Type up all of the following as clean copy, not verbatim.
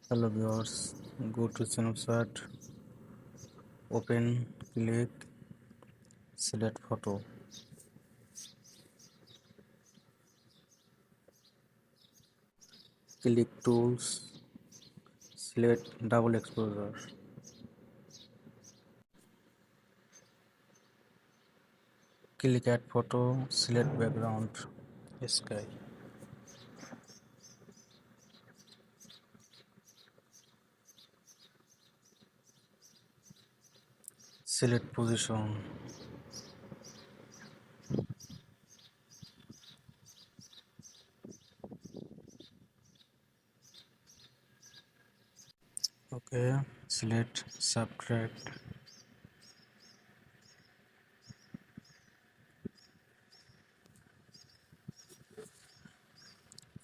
Hello viewers, go to Snapchat, open, click, select photo, click tools, select double exposure, click add photo, select background, sky, select position, okay, select subtract,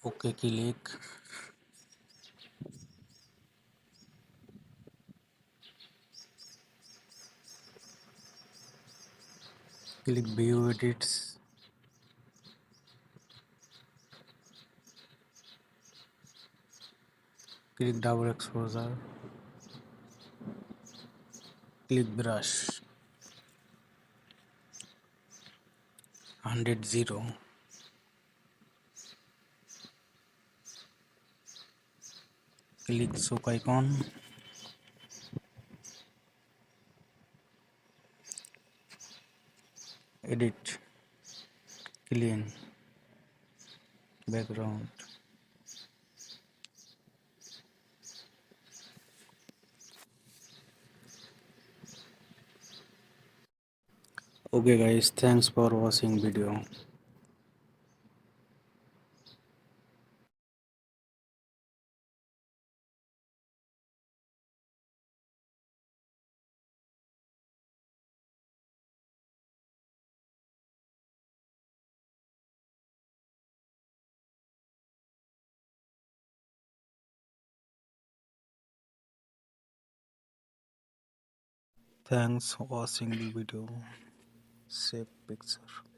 okay, click view edits, click double exposure, click brush, 100 0, click soak icon, edit, clean, background. Okay guys, thanks for watching video. Thanks for watching the video. Save picture.